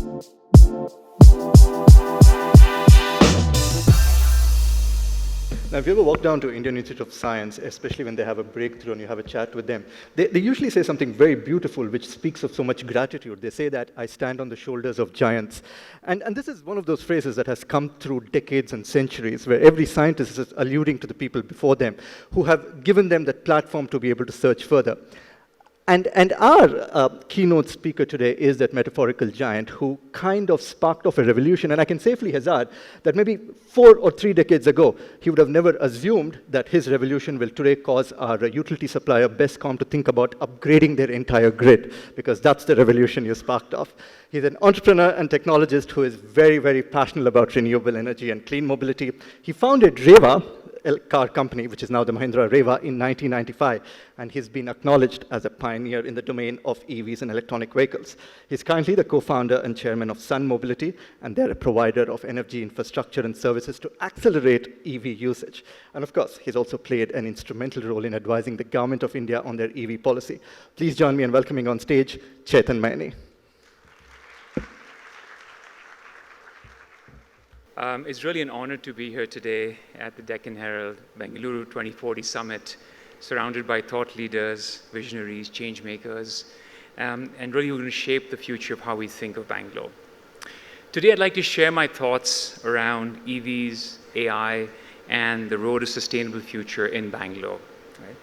Now, if you ever walk down to Indian Institute of Science, especially when they have a breakthrough and you have a chat with them, they usually say something very beautiful which speaks of so much gratitude. They say that I stand on the shoulders of giants. And this is one of those phrases that has come through decades and centuries, where every scientist is alluding to the people before them who have given them that platform to be able to search further. And our keynote speaker today is that metaphorical giant who kind of sparked off a revolution. And I can safely hazard that maybe 4 or 3 decades ago, he would have never assumed that his revolution will today cause our utility supplier, Bestcom, to think about upgrading their entire grid, because that's the revolution you sparked off. He's an entrepreneur and technologist who is very, very passionate about renewable energy and clean mobility. He founded Reva Car Company, which is now the Mahindra Reva, in 1995, and he's been acknowledged as a pioneer in the domain of EVs and electronic vehicles. He's currently the co-founder and chairman of Sun Mobility, and they're a provider of energy infrastructure and services to accelerate EV usage. And of course, he's also played an instrumental role in advising the government of India on their EV policy. Please join me in welcoming on stage Chetan Maini. It's really an honor to be here today at the Deccan Herald Bengaluru 2040 Summit, surrounded by thought leaders, visionaries, change makers, and really we're going to shape the future of how we think of Bangalore. Today I'd like to share my thoughts around EVs, AI, and the road to sustainable future in Bangalore. Right?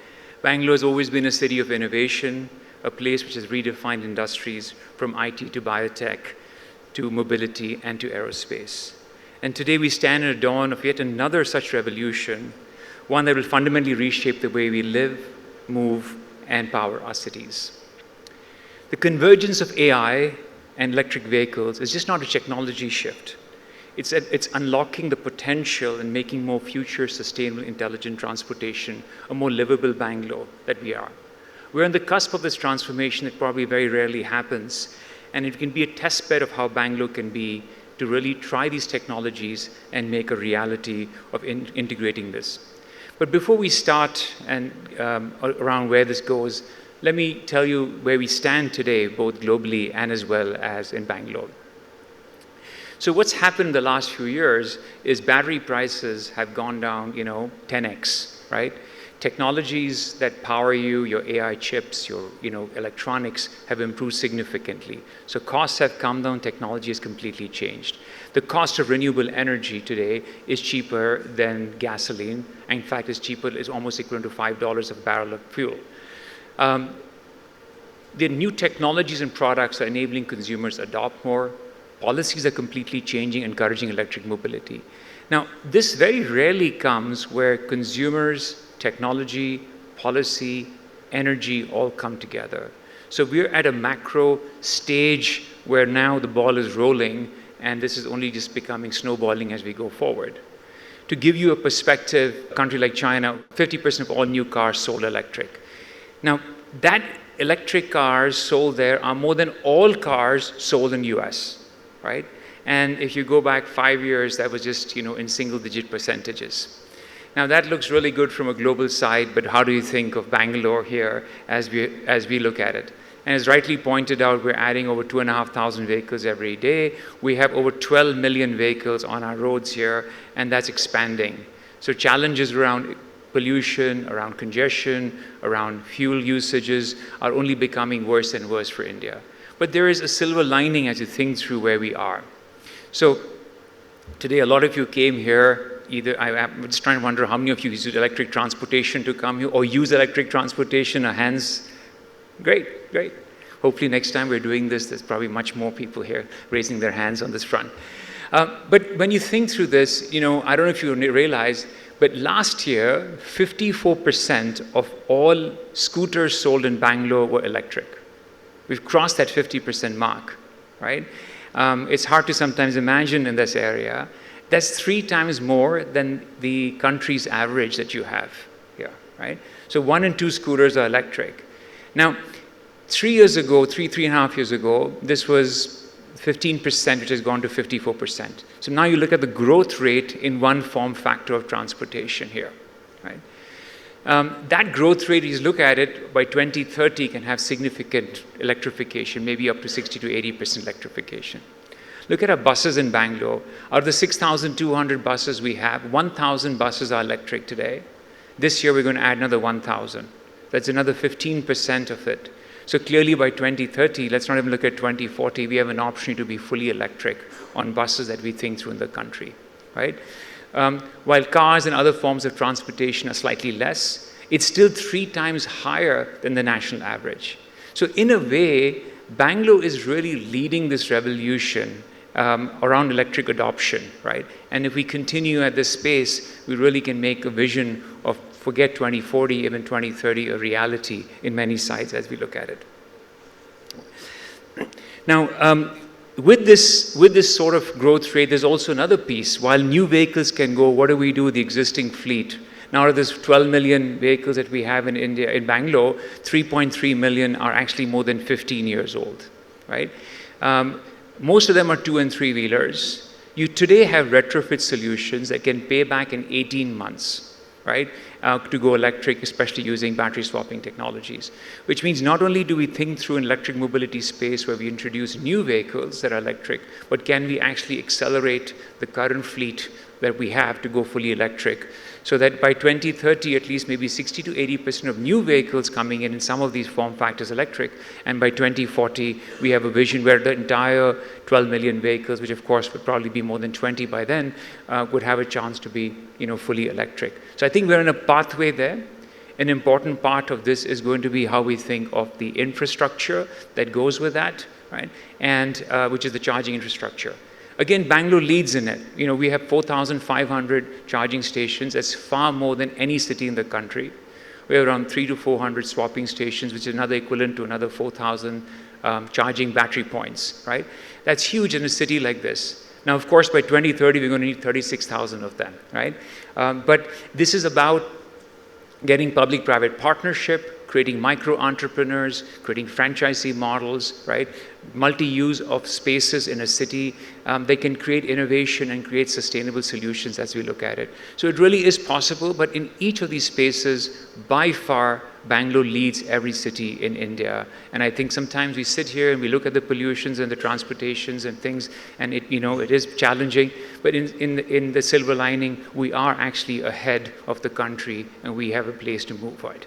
Bangalore has always been a city of innovation, a place which has redefined industries from IT to biotech, to mobility, and to aerospace. And today we stand at the dawn of yet another such revolution, one that will fundamentally reshape the way we live, move, and power our cities. The convergence of AI and electric vehicles is just not a technology shift. It's unlocking the potential and making more future sustainable intelligent transportation a more livable Bangalore that we are. We're on the cusp of this transformation that probably very rarely happens, and it can be a test bed of how Bangalore can be to really try these technologies and make a reality of integrating this. But before we start and around where this goes, let me tell you where we stand today, both globally and as well as in Bangalore. So what's happened in the last few years is battery prices have gone down, 10x, right? Technologies that power you, your AI chips, your electronics have improved significantly. So costs have come down, technology has completely changed. The cost of renewable energy today is cheaper than gasoline. In fact, it's almost equivalent to $5 a barrel of fuel. The new technologies and products are enabling consumers to adopt more. Policies are completely changing, encouraging electric mobility. Now, this very rarely comes where consumers, technology, policy, energy all come together. So we're at a macro stage where now the ball is rolling, and this is only just becoming snowballing as we go forward. To give you a perspective, a country like China, 50% of all new cars sold electric. Now, that electric cars sold there are more than all cars sold in US, right? And if you go back 5 years, that was just, in single-digit percentages. Now that looks really good from a global side, but how do you think of Bangalore here as we look at it? And as rightly pointed out, we're adding over 2,500 vehicles every day. We have over 12 million vehicles on our roads here, and that's expanding. So challenges around pollution, around congestion, around fuel usages are only becoming worse and worse for India. But there is a silver lining as you think through where we are. So today, a lot of you came here. I'm just trying to wonder how many of you use electric transportation to come here or use electric transportation or hands. Great, great. Hopefully next time we're doing this, there's probably much more people here raising their hands on this front. But when you think through this, I don't know if you realize, but last year, 54% of all scooters sold in Bangalore were electric. We've crossed that 50% mark, right? It's hard to sometimes imagine in this area. That's 3 times more than the country's average that you have here, right? So 1 in 2 scooters are electric. Now, 3 and a half years ago, this was 15%, which has gone to 54%. So now you look at the growth rate in one form factor of transportation here, right? That growth rate, if you look at it, by 2030 can have significant electrification, maybe up to 60 to 80% electrification. Look at our buses in Bangalore. Out of the 6,200 buses we have, 1,000 buses are electric today. This year we're going to add another 1,000. That's another 15% of it. So clearly by 2030, let's not even look at 2040, we have an opportunity to be fully electric on buses that we think through in the country, right? While cars and other forms of transportation are slightly less, it's still 3 times higher than the national average. So in a way, Bangalore is really leading this revolution around electric adoption, right? And if we continue at this pace, we really can make a vision of, forget 2040, even 2030, a reality in many sites as we look at it. Now, with this sort of growth rate, there's also another piece. While new vehicles can go, what do we do with the existing fleet? Now, out of this 12 million vehicles that we have in India, in Bangalore, 3.3 million are actually more than 15 years old, right? Most of them are 2- and 3-wheelers. You today have retrofit solutions that can pay back in 18 months, right? To go electric, especially using battery swapping technologies. Which means not only do we think through an electric mobility space where we introduce new vehicles that are electric, but can we actually accelerate the current fleet that we have to go fully electric, so that by 2030, at least maybe 60 to 80% of new vehicles coming in some of these form factors electric, and by 2040, we have a vision where the entire 12 million vehicles, which of course would probably be more than 20 by then, would have a chance to be, fully electric. So I think we're in a pathway there. An important part of this is going to be how we think of the infrastructure that goes with that, right? And which is the charging infrastructure. Again, Bangalore leads in it. We have 4,500 charging stations. That's far more than any city in the country. We have around 300 to 400 swapping stations, which is another equivalent to another 4,000 charging battery points, right? That's huge in a city like this. Now, of course, by 2030, we're going to need 36,000 of them, right? But this is about getting public-private partnership, creating micro-entrepreneurs, creating franchisee models, right? Multi-use of spaces in a city. They can create innovation and create sustainable solutions as we look at it. So it really is possible, but in each of these spaces, by far, Bangalore leads every city in India. And I think sometimes we sit here and we look at the pollutions and the transportations and things, and it is challenging. But in the silver lining, we are actually ahead of the country, and we have a place to move forward.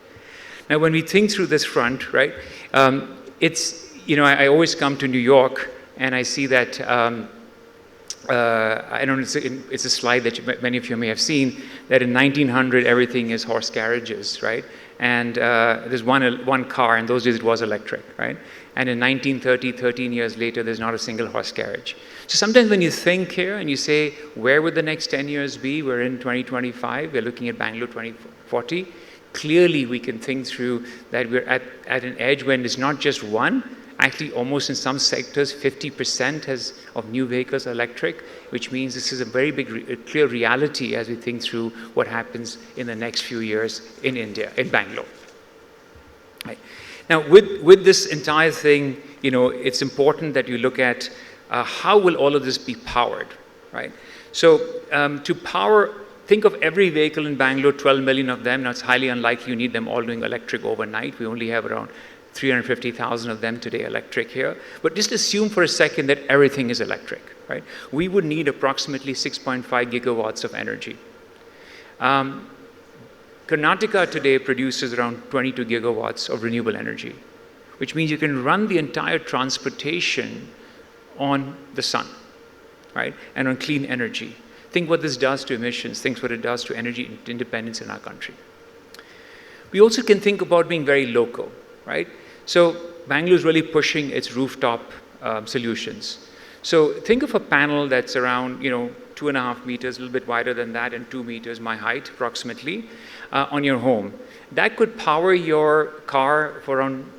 Now, when we think through this front, right, I always come to New York, and I see that, I don't know, it's a slide that many of you may have seen, that in 1900, everything is horse carriages, right? And there's one car, and those days it was electric, right? And in 1930, 13 years later, there's not a single horse carriage. So sometimes when you think here and you say, where would the next 10 years be? We're in 2025, we're looking at Bangalore 2040. Clearly, we can think through that we're at an edge when it's not just one. Actually, almost in some sectors, 50% of new vehicles are electric, which means this is a very big, clear reality as we think through what happens in the next few years in India, in Bangalore. Right. Now, with this entire thing, it's important that you look at how will all of this be powered, right? So to power, think of every vehicle in Bangalore, 12 million of them. Now, it's highly unlikely you need them all doing electric overnight. We only have around 350,000 of them today electric here. But just assume for a second that everything is electric, right? We would need approximately 6.5 gigawatts of energy. Karnataka today produces around 22 gigawatts of renewable energy, which means you can run the entire transportation on the sun, right? And on clean energy. Think what this does to emissions. Think what it does to energy independence in our country. We also can think about being very local, right? So Bangalore is really pushing its rooftop solutions. So think of a panel that's around 2.5 meters, a little bit wider than that, and 2 meters, my height approximately, on your home. That could power your car for around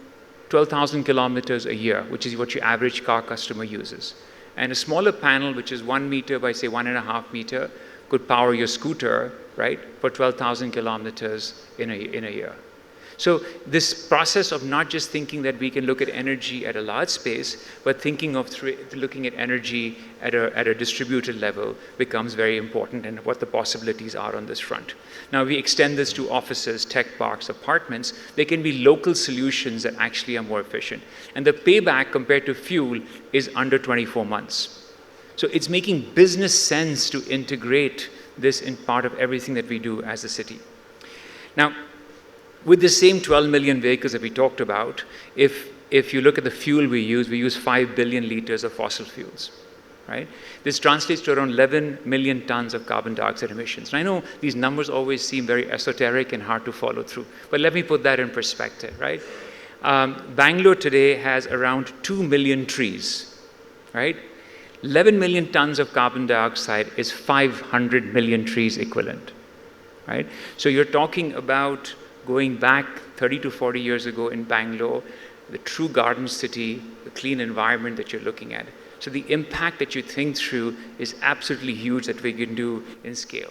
12,000 kilometers a year, which is what your average car customer uses. And a smaller panel, which is 1 meter by, say, 1.5 meter, could power your scooter, right, for 12,000 kilometers in a year. So this process of not just thinking that we can look at energy at a large space, but thinking of looking at energy at a distributed level becomes very important, and what the possibilities are on this front. Now, we extend this to offices, tech parks, apartments. They can be local solutions that actually are more efficient. And the payback compared to fuel is under 24 months. So it's making business sense to integrate this in part of everything that we do as a city. Now, with the same 12 million vehicles that we talked about, if you look at the fuel we use 5 billion liters of fossil fuels, right? This translates to around 11 million tons of carbon dioxide emissions. And I know these numbers always seem very esoteric and hard to follow through, but let me put that in perspective, right? Bangalore today has around 2 million trees, right? 11 million tons of carbon dioxide is 500 million trees equivalent, right? So you're talking about going back 30 to 40 years ago in Bangalore, the true garden city, the clean environment that you're looking at. So the impact that you think through is absolutely huge that we can do in scale,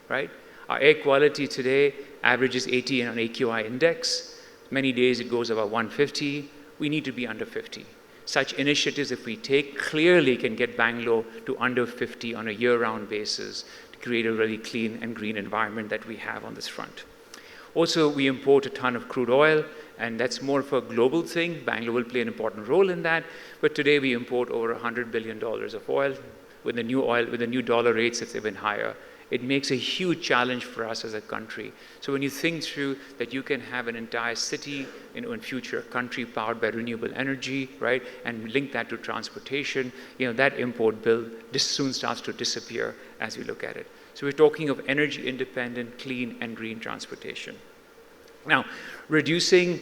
right? Our air quality today averages 80 on AQI index. Many days it goes about 150. We need to be under 50. Such initiatives, if we take, clearly can get Bangalore to under 50 on a year-round basis to create a really clean and green environment that we have on this front. Also, we import a ton of crude oil, and that's more of a global thing. Bangalore will play an important role in that. But today we import over $100 billion of oil. With the new dollar rates, it's even higher. It makes a huge challenge for us as a country. So when you think through that you can have an entire city, in future, a country powered by renewable energy, right, and link that to transportation, that import bill soon starts to disappear as we look at it. So we're talking of energy independent, clean, and green transportation. Now, introducing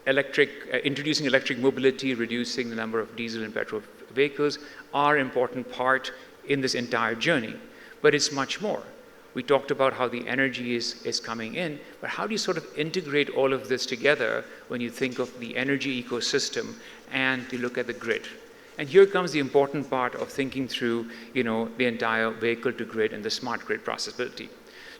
electric mobility, reducing the number of diesel and petrol vehicles are an important part in this entire journey. But it's much more. We talked about how the energy is coming in, but how do you sort of integrate all of this together when you think of the energy ecosystem and you look at the grid? And here comes the important part of thinking through, the entire vehicle to grid and the smart grid processability.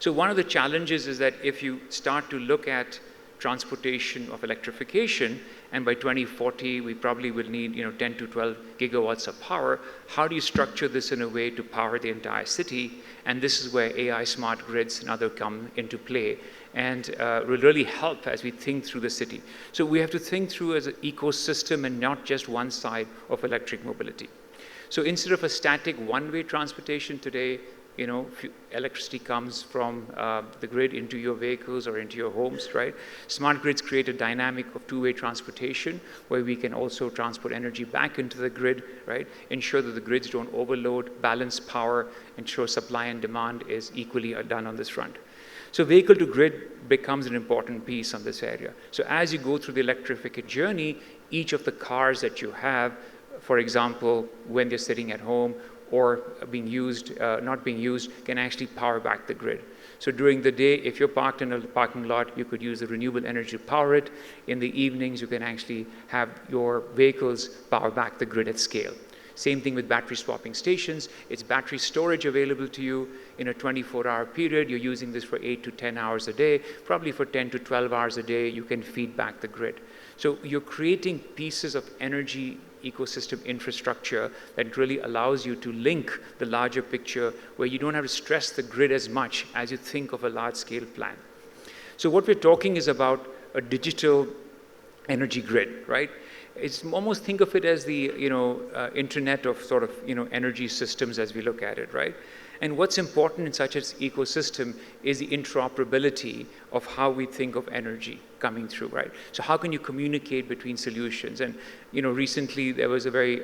So one of the challenges is that if you start to look at transportation of electrification, and by 2040 we probably will need 10 to 12 gigawatts of power. How do you structure this in a way to power the entire city? And this is where AI, smart grids, and other come into play, and will really help as we think through the city. So we have to think through as an ecosystem and not just one side of electric mobility. So instead of a static one-way transportation today, electricity comes from the grid into your vehicles or into your homes, right? Smart grids create a dynamic of two-way transportation where we can also transport energy back into the grid, right? Ensure that the grids don't overload, balance power, ensure supply and demand is equally done on this front. So vehicle to grid becomes an important piece on this area. So as you go through the electrification journey, each of the cars that you have, for example, when they're sitting at home or not being used, can actually power back the grid. So during the day, if you're parked in a parking lot, you could use the renewable energy to power it. In the evenings, you can actually have your vehicles power back the grid at scale. Same thing with battery swapping stations. It's battery storage available to you in a 24-hour period. You're using this for 8 to 10 hours a day. Probably for 10 to 12 hours a day, you can feed back the grid. So you're creating pieces of energy ecosystem infrastructure that really allows you to link the larger picture where you don't have to stress the grid as much as you think of a large-scale plan. So what we're talking is about a digital energy grid, right? It's almost think of it as the internet of sort of energy systems as we look at it, right? And what's important in such an ecosystem is the interoperability of how we think of energy coming through, right? So how can you communicate between solutions? And recently there was a very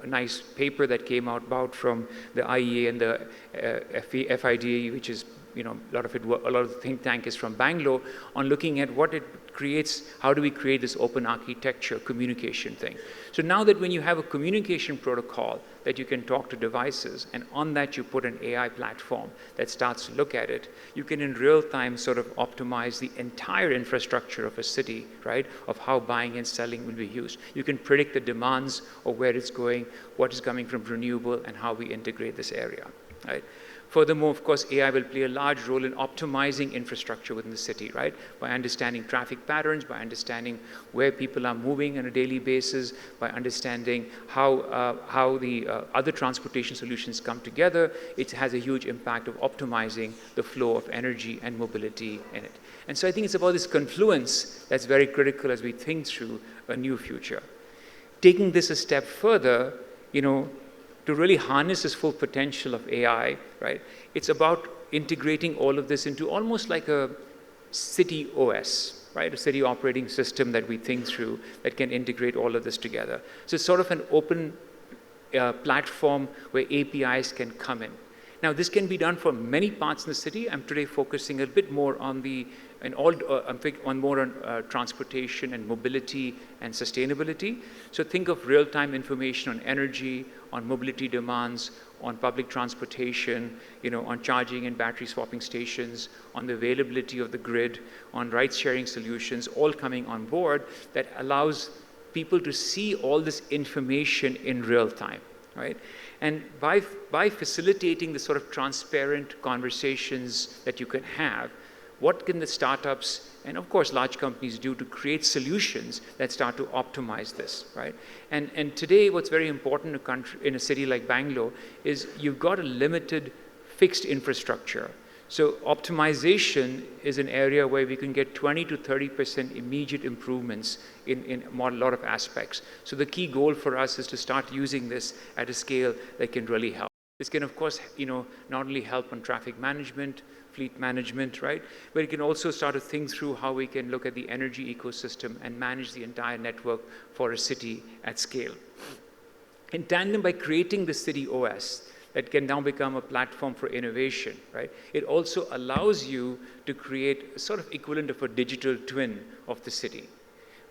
nice paper that came out from the IEA and the FIDE, which is a lot of the think tank is from Bangalore, on looking at what it creates, how do we create this open architecture communication thing. So now that when you have a communication protocol that you can talk to devices, and on that you put an AI platform that starts to look at it, you can in real time sort of optimize the entire infrastructure of a city, right, of how buying and selling will be used. You can predict the demands of where it's going, what is coming from renewable, and how we integrate this area, right? Furthermore, of course, AI will play a large role in optimizing infrastructure within the city, right? By understanding traffic patterns, by understanding where people are moving on a daily basis, by understanding how the other transportation solutions come together, it has a huge impact of optimizing the flow of energy and mobility in it. And so I think it's about this confluence that's very critical as we think through a new future. Taking this a step further, to really harness this full potential of AI, right, it's about integrating all of this into almost like a city OS, right, a city operating system that we think through that can integrate all of this together. So it's sort of an open platform where APIs can come in. Now, this can be done for many parts in the city. I'm today focusing a bit more on transportation and mobility and sustainability. So think of real-time information on energy, on mobility demands, on public transportation, on charging and battery swapping stations, on the availability of the grid, on ride-sharing solutions, all coming on board that allows people to see all this information in real time, right? And by facilitating the sort of transparent conversations that you can have, what can the startups and of course large companies do to create solutions that start to optimize this, right? And today what's very important in a city like Bangalore is you've got a limited fixed infrastructure. So optimization is an area where we can get 20 to 30% immediate improvements in a lot of aspects. So the key goal for us is to start using this at a scale that can really help. This can, of course, not only help on traffic management, fleet management, right? But it can also start to think through how we can look at the energy ecosystem and manage the entire network for a city at scale. In tandem, by creating the city OS, that can now become a platform for innovation, right? It also allows you to create a sort of equivalent of a digital twin of the city,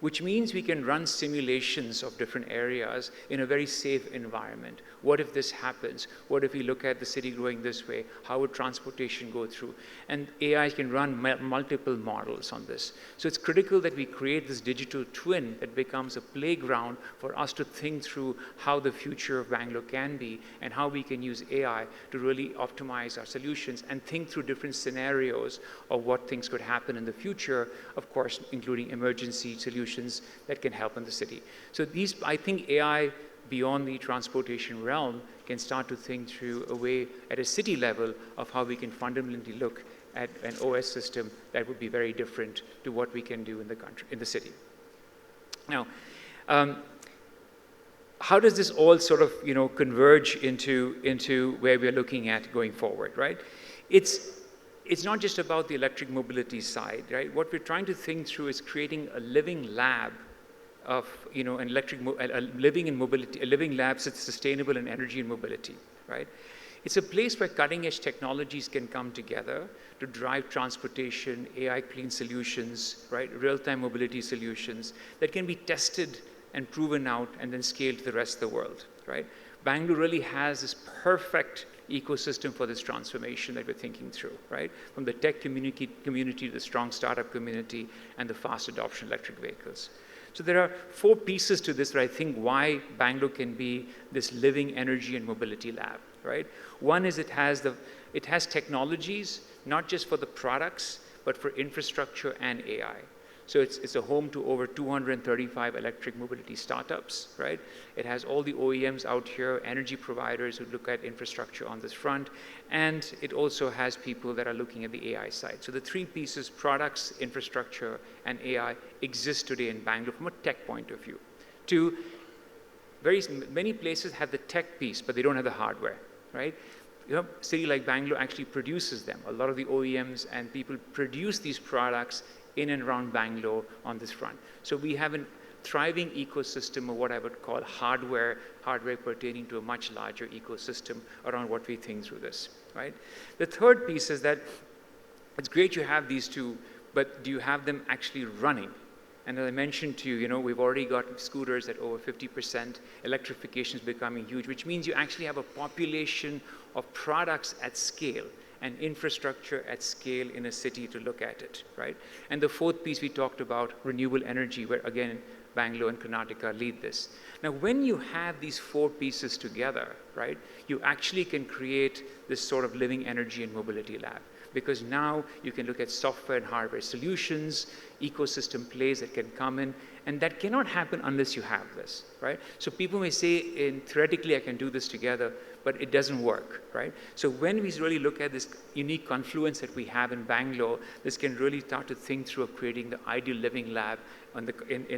which means we can run simulations of different areas in a very safe environment. What if this happens? What if we look at the city growing this way? How would transportation go through? And AI can run multiple models on this. So it's critical that we create this digital twin that becomes a playground for us to think through how the future of Bangalore can be and how we can use AI to really optimize our solutions and think through different scenarios of what things could happen in the future, of course, including emergency solutions that can help in the city. So I think AI beyond the transportation realm can start to think through a way at a city level of how we can fundamentally look at an OS system that would be very different to what we can do in the country, in the city. Now, how does this all sort of converge into where we're looking at going forward, right? It's not just about the electric mobility side, right? What we're trying to think through is creating a living lab of, a living lab that's sustainable in energy and mobility, right? It's a place where cutting-edge technologies can come together to drive transportation, AI clean solutions, right? Real-time mobility solutions that can be tested and proven out and then scaled to the rest of the world, right? Bangalore really has this perfect ecosystem for this transformation that we're thinking through, right? From the tech community to the strong startup community and the fast adoption of electric vehicles. So there are 4 pieces to this that I think why Bangalore can be this living energy and mobility lab, right? One is it has technologies, not just for the products, but for infrastructure and AI. So it's a home to over 235 electric mobility startups, right? It has all the OEMs out here, energy providers who look at infrastructure on this front, and it also has people that are looking at the AI side. So the 3 pieces, products, infrastructure, and AI, exist today in Bangalore from a tech point of view. 2, many places have the tech piece, but they don't have the hardware, right? A city like Bangalore actually produces them. A lot of the OEMs and people produce these products in and around Bangalore on this front. So we have a thriving ecosystem of what I would call hardware pertaining to a much larger ecosystem around what we think through this, right? The third piece is that it's great you have these 2, but do you have them actually running? And as I mentioned to you, we've already got scooters at over 50%. Electrification is becoming huge, which means you actually have a population of products at scale and infrastructure at scale in a city to look at it, right? And the 4th piece we talked about, renewable energy, where again, Bangalore and Karnataka lead this. Now, when you have these 4 pieces together, right, you actually can create this sort of living energy and mobility lab. Because now you can look at software and hardware solutions, ecosystem plays that can come in, and that cannot happen unless you have this. right? So people may say, theoretically, I can do this together, but it doesn't work, right? So when we really look at this unique confluence that we have in Bangalore, this can really start to think through of creating the ideal living lab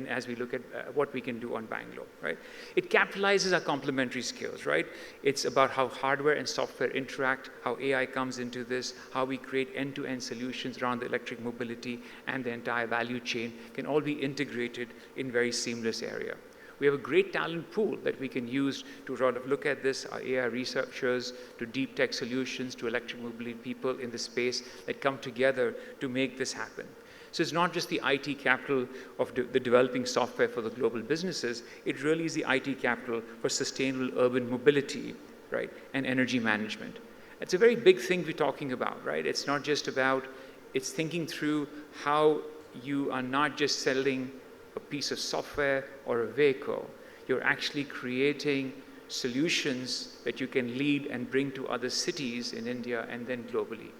as we look at what we can do on Bangalore, right? It capitalizes our complementary skills, right? It's about how hardware and software interact, how AI comes into this, how we create end-to-end solutions around the electric mobility, and the entire value chain can all be integrated in very seamless area. We have a great talent pool that we can use to sort of look at this, our AI researchers, to deep tech solutions, to electric mobility people in the space that come together to make this happen. So it's not just the IT capital of the developing software for the global businesses, it really is the IT capital for sustainable urban mobility, right, and energy management. It's a very big thing we're talking about, right? It's not just about, it's thinking through how you are not just selling a piece of software or a vehicle, you're actually creating solutions that you can lead and bring to other cities in India and then globally.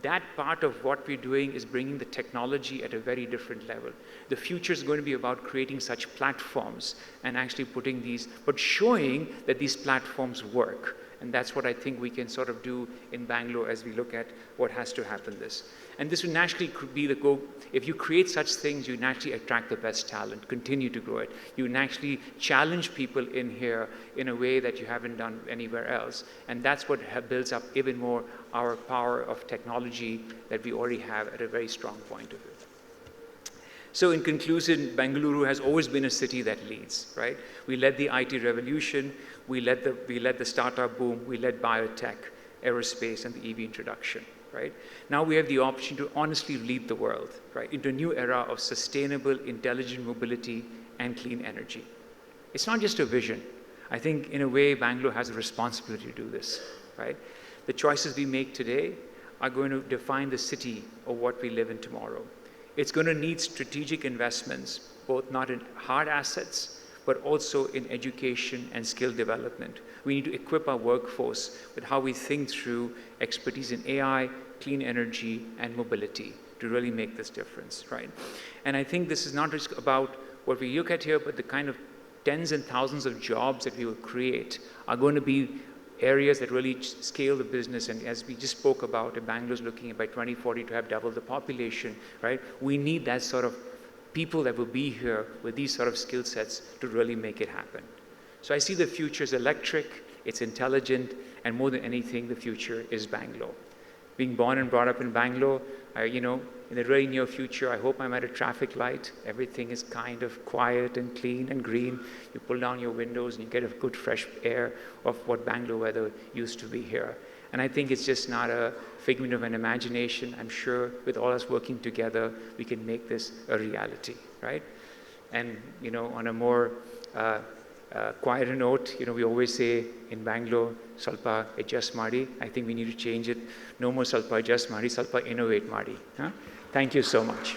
That part of what we're doing is bringing the technology at a very different level. The future is going to be about creating such platforms and actually putting these, but showing that these platforms work. And that's what I think we can sort of do in Bangalore as we look at what has to happen this. And this will naturally be the goal. If you create such things, you naturally attract the best talent, continue to grow it. You naturally challenge people in here in a way that you haven't done anywhere else. And that's what builds up even more our power of technology that we already have at a very strong point of view. So in conclusion, Bengaluru has always been a city that leads, right? We led the IT revolution, we led the startup boom, we led biotech, aerospace, and the EV introduction, right? Now we have the option to honestly lead the world, right, into a new era of sustainable, intelligent mobility and clean energy. It's not just a vision. I think in a way, Bangalore has a responsibility to do this, right? The choices we make today are going to define the city of what we live in tomorrow. It's going to need strategic investments, both not in hard assets, but also in education and skill development. We need to equip our workforce with how we think through expertise in AI, clean energy, and mobility to really make this difference, right? And I think this is not just about what we look at here, but the kind of tens and thousands of jobs that we will create are going to be areas that really scale the business. And as we just spoke about, Bangalore's looking at by 2040 to have double the population, right? We need that sort of people that will be here with these sort of skill sets to really make it happen. So I see the future is electric, it's intelligent, and more than anything, the future is Bangalore. Being born and brought up in Bangalore, in the very near future, I hope I'm at a traffic light. Everything is kind of quiet and clean and green. You pull down your windows and you get a good fresh air of what Bangalore weather used to be here. And I think it's just not a figment of an imagination. I'm sure with all us working together, we can make this a reality, right? And, on a more quieter note, we always say in Bangalore, Salpa adjust Madi. I think we need to change it. No more Salpa adjust Madi, Salpa innovate Madi. Huh? Thank you so much.